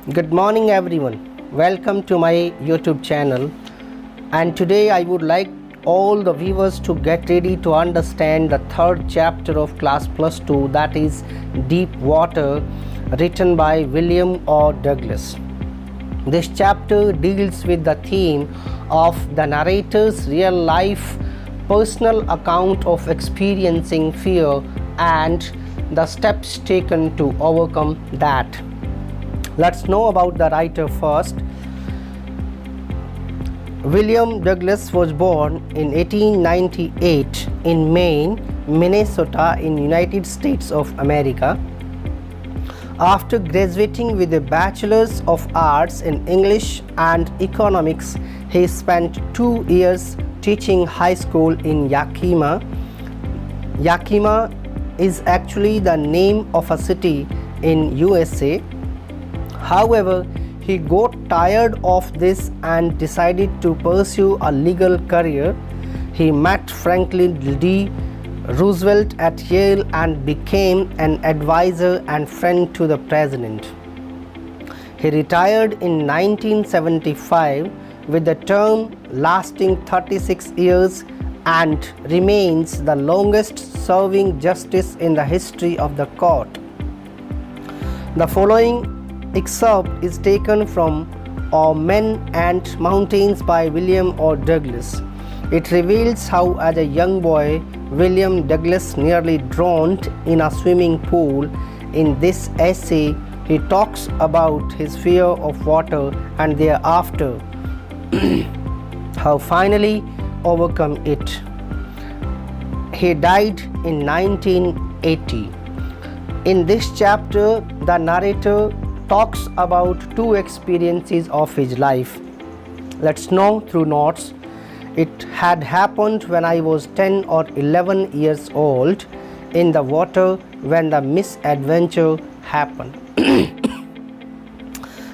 Good morning everyone. Welcome to my YouTube channel, and today I would like all the viewers to get ready to understand the third chapter of class plus 2, that is Deep Water, written by William O. Douglas. This chapter deals with the theme of the narrator's real life personal account of experiencing fear and the steps taken to overcome that. Let's know about the writer first. William Douglas was born in 1898 in Maine, Minnesota in United States of America. After graduating with a Bachelor's of Arts in English and Economics, he spent 2 years teaching high school in Yakima. Yakima is actually the name of a city in USA. However, he got tired of this and decided to pursue a legal career. He met Franklin D. Roosevelt at Yale and became an advisor and friend to the president. He retired in 1975 with a term lasting 36 years and remains the longest serving justice in the history of the court. The following excerpt is taken from Men and Mountains by William O. Douglas. It reveals how, as a young boy, William Douglas nearly drowned in a swimming pool. In this essay, he talks about his fear of water and thereafter how finally overcome it. He died in 1980. In this chapter, the narrator talks about 2 experiences of his life. Let's know through notes. It had happened when I was 10 or 11 years old in the water when the misadventure happened.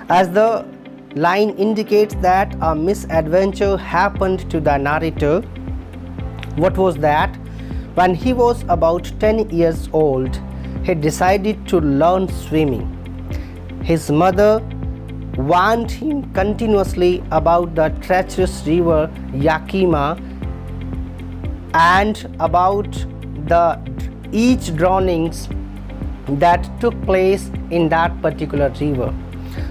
As the line indicates that a misadventure happened to the narrator. What was that? When he was about 10 years old, he decided to learn swimming. His mother warned him continuously about the treacherous river Yakima and about each drownings that took place in that particular river.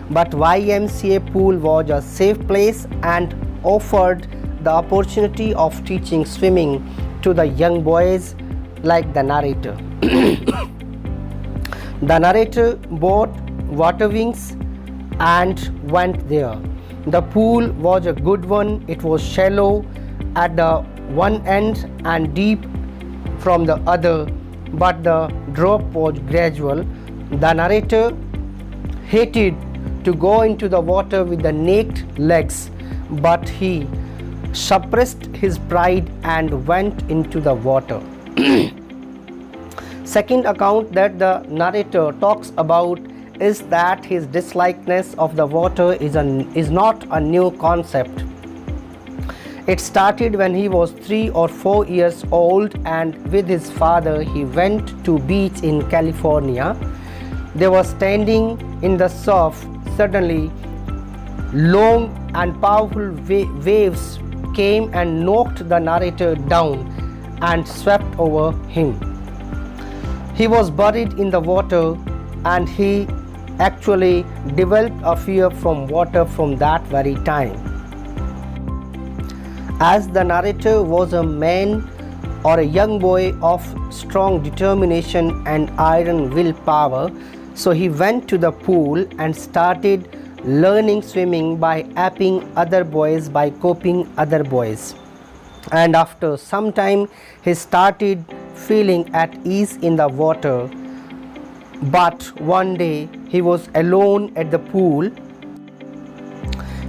But YMCA pool was a safe place and offered the opportunity of teaching swimming to the young boys like the narrator. The narrator bought water wings and went there. The pool was a good one. It was shallow at the one end and deep from the other, but the drop was gradual. The narrator hated to go into the water with the naked legs, but he suppressed his pride and went into the water. Second account that the narrator talks about is that his dislikeness of the water is not a new concept. It started when he was 3 or 4 years old, and with his father he went to beach in California. They were standing in the surf. Suddenly, long and powerful waves came and knocked the narrator down and swept over him. He was buried in the water, and he actually developed a fear from water from that very time. As the narrator was a man or a young boy of strong determination and iron willpower, so he went to the pool and started learning swimming by aping other boys, by copying other boys. And after some time, he started feeling at ease in the water. But one day he was alone at the pool.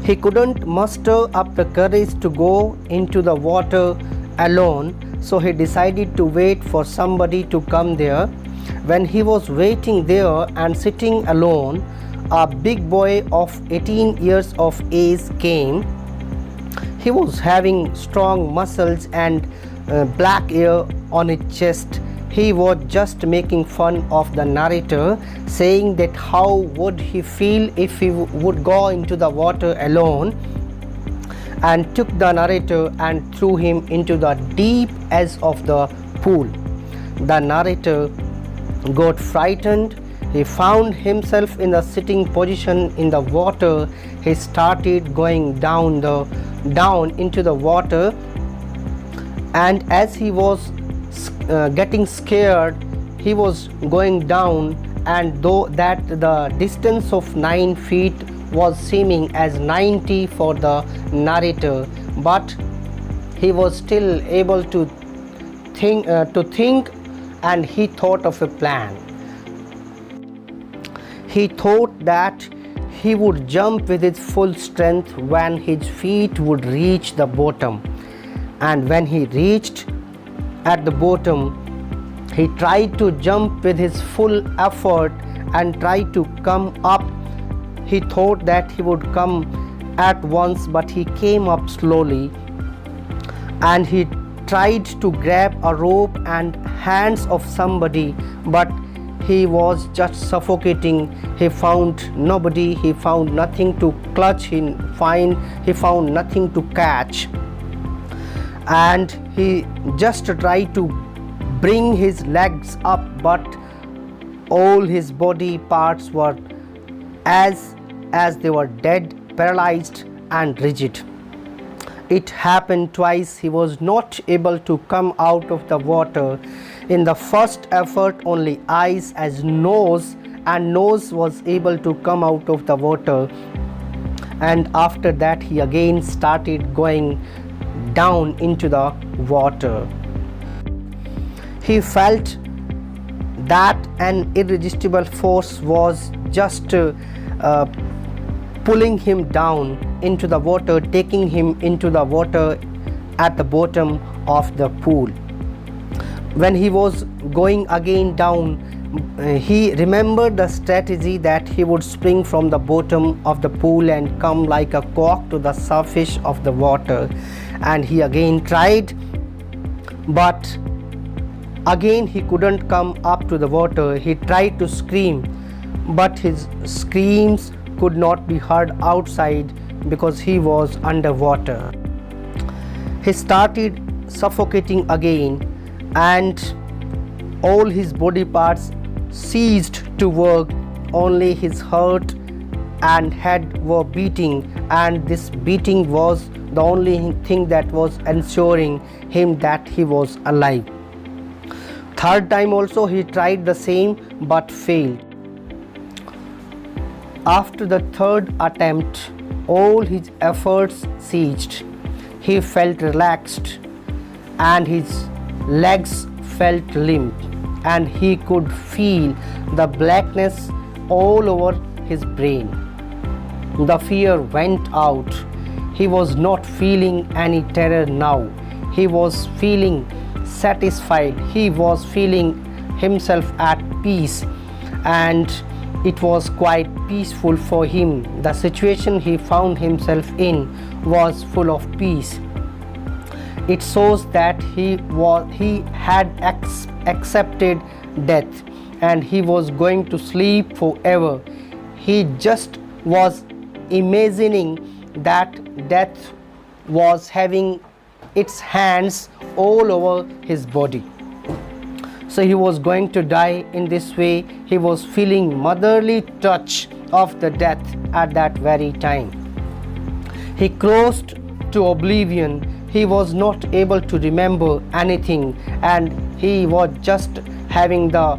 He couldn't muster up the courage to go into the water alone, so he decided to wait for somebody to come there. When he was waiting there and sitting alone, a big boy of 18 years of age came. He was having strong muscles and black hair on his chest. he was just making fun of the narrator, saying that how would he feel if he would go into the water alone, and took the narrator and threw him into the deep edge of the pool. The narrator got frightened. He found himself in the sitting position in the water. He started going down into the water, and as he was getting scared, he was going down, and though that the distance of 9 feet was seeming as 90 for the narrator, but he was still able to think, and he thought of a plan. He thought that he would jump with his full strength when his feet would reach the bottom, and when he reached at the bottom, he tried to jump with his full effort and tried to come up. He thought that he would come at once, but he came up slowly, and he tried to grab a rope and hands of somebody, but he was just suffocating. He found nobody, he found nothing to clutch, he found nothing to catch, and he just tried to bring his legs up, but all his body parts were as they were dead, paralyzed and rigid. It happened twice. He was not able to come out of the water. In the first effort, only eyes as nose was able to come out of the water, and after that he again started going down into the water. He felt that an irresistible force was just pulling him down into the water, taking him into the water at the bottom of the pool. When he was going again down, he remembered the strategy that he would spring from the bottom of the pool and come like a cork to the surface of the water, and he again tried, but again he couldn't come up to the water. He tried to scream, but his screams could not be heard outside because he was underwater. He started suffocating again, and all his body parts ceased to work. Only his heart and head were beating, and this beating was the only thing that was ensuring him that he was alive. Third time also he tried the same but failed. After the third attempt, all his efforts ceased. He felt relaxed, and his legs felt limp, and he could feel the blackness all over his brain. The fear went out. He was not feeling any terror now. He was feeling satisfied. He was feeling himself at peace, and it was quite peaceful for him. The situation he found himself in was full of peace. It shows that he had accepted death, and he was going to sleep forever. He just was imagining that death was having its hands all over his body. So he was going to die in this way. He was feeling motherly touch of the death at that very time. He crossed to oblivion. He was not able to remember anything, and he was just having the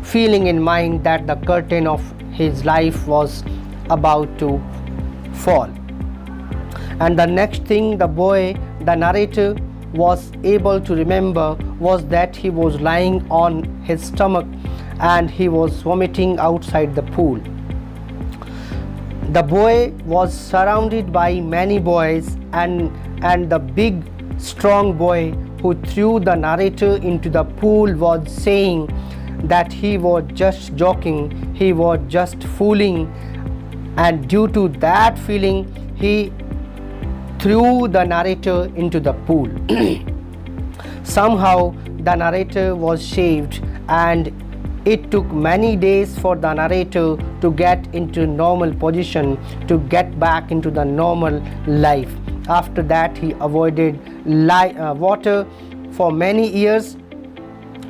feeling in mind that the curtain of his life was about to fall. And the next thing the narrator was able to remember was that he was lying on his stomach and he was vomiting outside the pool. The boy was surrounded by many boys, and the big strong boy who threw the narrator into the pool was saying that he was just joking, he was just fooling, and due to that feeling he threw the narrator into the pool. Somehow the narrator was saved, and it took many days for the narrator to get into normal position, to get back into the normal life. After that, he avoided water for many years.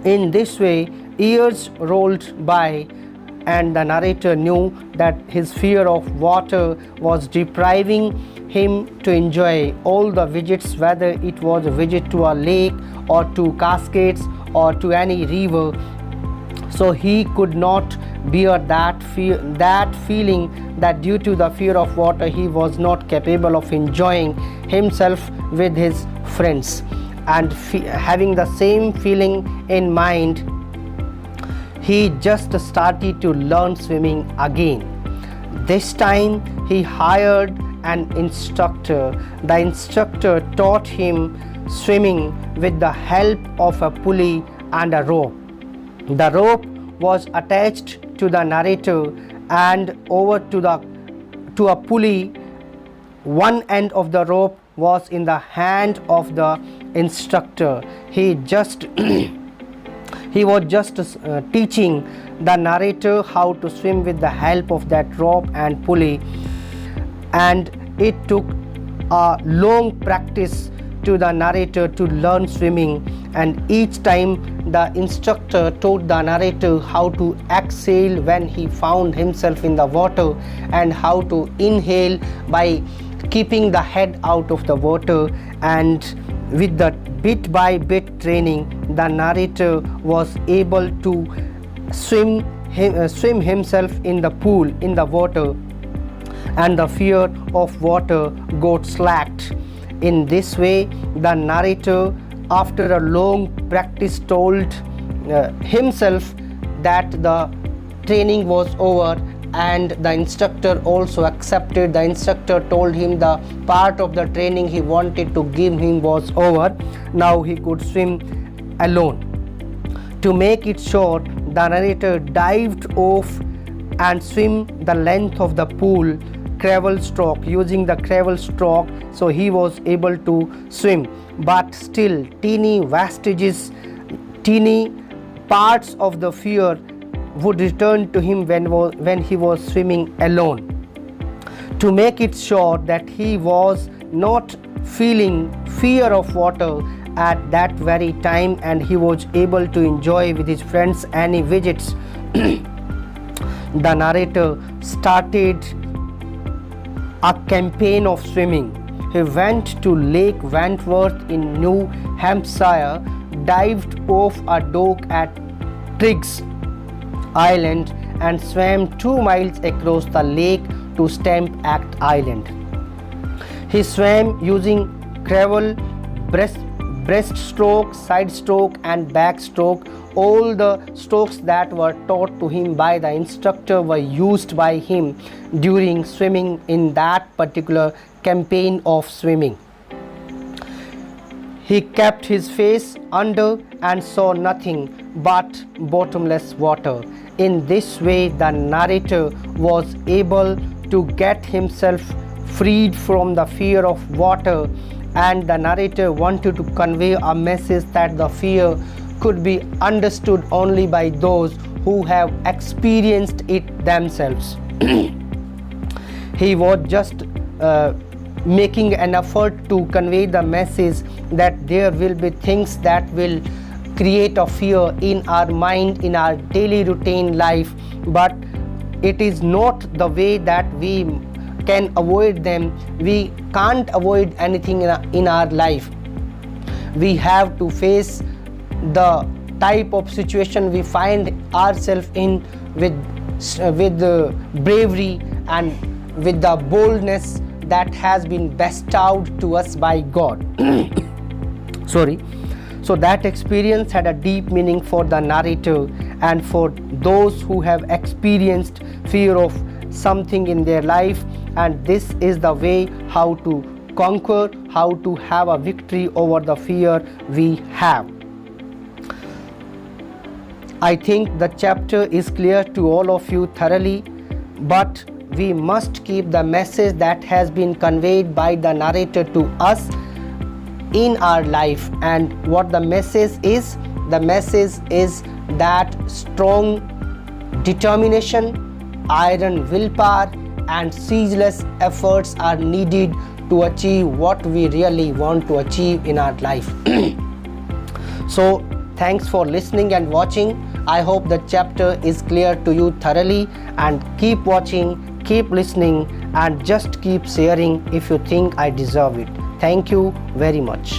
In this way, years rolled by, and the narrator knew that his fear of water was depriving him to enjoy all the visits, whether it was a visit to a lake or to cascades or to any river. So he could not bear that feeling that due to the fear of water he was not capable of enjoying himself with his friends. And having the same feeling in mind, he just started to learn swimming again. This time he hired an instructor. The instructor taught him swimming with the help of a pulley and a rope. The rope was attached to the narrator and over to a pulley. One end of the rope was in the hand of the instructor. He was just teaching the narrator how to swim with the help of that rope and pulley, and it took a long practice to the narrator to learn swimming. And each time the instructor taught the narrator how to exhale when he found himself in the water, and how to inhale by keeping the head out of the water. And with the bit by bit training, the narrator was able to swim himself in the pool, in the water, and the fear of water got slacked. In this way, the narrator, after a long practice, told himself that the training was over, and the instructor also accepted. The instructor told him the part of the training he wanted to give him was over. Now he could swim alone. To make it short, the narrator dived off and swam the length of the pool, gravel stroke, using the gravel stroke. So he was able to swim, but still teeny vestiges, teeny parts of the fear would return to him when he was swimming alone. To make it short, that he was not feeling fear of water at that very time, and he was able to enjoy with his friends any visits. The narrator started a campaign of swimming. He went to Lake Wentworth in New Hampshire, dived off a dock at Triggs Island, and swam 2 miles across the lake to Stamp Act Island. He swam using gravel, breaststroke, side stroke and backstroke. All the strokes that were taught to him by the instructor were used by him during swimming in that particular campaign of swimming. He kept his face under and saw nothing but bottomless water. In this way, the narrator was able to get himself freed from the fear of water, and the narrator wanted to convey a message that the fear could be understood only by those who have experienced it themselves. He was just making an effort to convey the message that there will be things that will create a fear in our mind, in our daily routine life, but it is not the way that we can avoid them. We can't avoid anything in our life. We have to face the type of situation we find ourselves in with bravery and with the boldness that has been bestowed to us by God. Sorry. So that experience had a deep meaning for the narrator and for those who have experienced fear of something in their life, and this is the way how to conquer, how to have a victory over the fear we have. I think the chapter is clear to all of you thoroughly, but we must keep the message that has been conveyed by the narrator to us in our life. And what the message is? The message is that strong determination, iron willpower, and ceaseless efforts are needed to achieve what we really want to achieve in our life. So thanks for listening and watching. I hope the chapter is clear to you thoroughly, and keep watching, keep listening, and just keep sharing if you think I deserve it. Thank you very much.